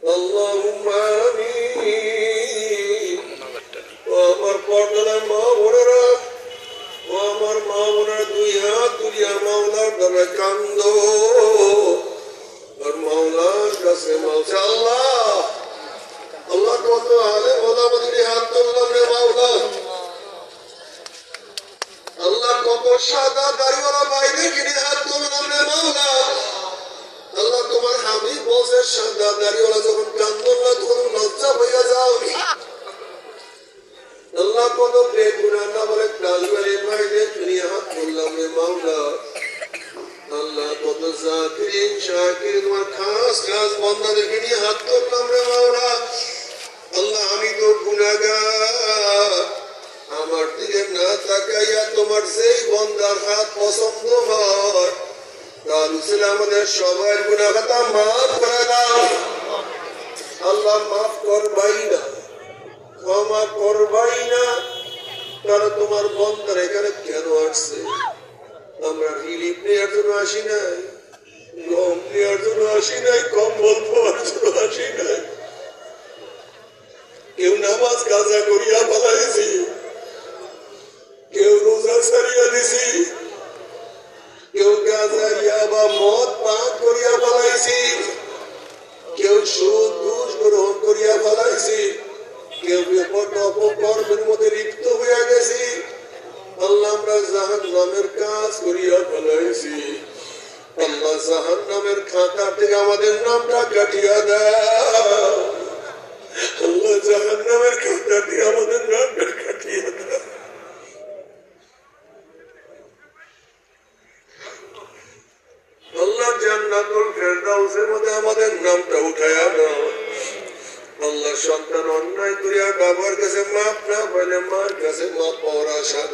আল্লাহুম্মা আমিন। ও আমার পর্দার মা বোনেরা, ও আমার মা বোনেরা, দুই হাত তুলিয়া মাওলার দরবারে কান্দো। আর মাওলার কাছে মাওলা, আল্লাহ আল্লাহ কত আলেম ওলামাদের হাত তুললাম রে মাওলা। আল্লাহ কত সাদা দাড়িওয়ালা ভাইদের কিনে হাত তুললাম রে মাওলা। আল্লাহ তোমার হাবিব বলছে সাদা দাড়িওয়ালা যখন কান্দন না তখন লজ্জা হইয়া যাও। আল্লাহ কত বেগুনা না বলে কালবারের ভাইদের কিনে হাত তুললাম রে মাওলা। আল্লাহ কত জাকিরিন শাকির তোমার খাস খাস বান্দাদেরকে নিয়ে হাত তুললাম রে মাওলা। আল্লাহ আমি তো গুনাহগার, আমার দিকে না তাকাইয়া তোমার যেই বান্দার হাত পছন্দ হয় তাহলে আমাদের সবার গুনাহ খাতা মাফ করে দাও। আল্লাহ মাফ করবাই না, ক্ষমা করবাই না। তারা তোমার বান্দার এখানে কেন আসছে? আমরা রিলিফ নেওয়ার জন্য আসি নাই, গম নেওয়ার জন্য আসি নাই, কম্বল পাওয়ার জন্য আসি নাই। কেউ নামাজ কাজা করিয়া ফেলাইছি, কেউ রোজা ছাড়িয়া দিছি, কেউ গাঁজা ইয়াবা মদ পান করিয়া ফেলাইছি, কেউ সুদ ঘুষ গ্রহণ করিয়া ফেলাইছি, কেউ বিপদ অপকর্মের মধ্যে লিপ্ত হইয়া গেছি। আল্লাহ আমরা জাহান্নামের কাজ করিয়া ফেলাইছি। আল্লাহ জাহান্নামের খাতা থেকে আমাদের নামটা কাটিয়া দাও। আল্লাহ জাহান্নামের খাতা থেকে আমাদের নামটা কাটিয়া দাও। আল্লাহ জান্নাতুল ফেরদাউসের মধ্যে আমাদের নামটা উঠায়া দাও। আল্লাহ সন্তান অন্যায় করিয়া বাবার কাছে মাপ না পাইলে মার কাছে মাপ পাওয়ার আশা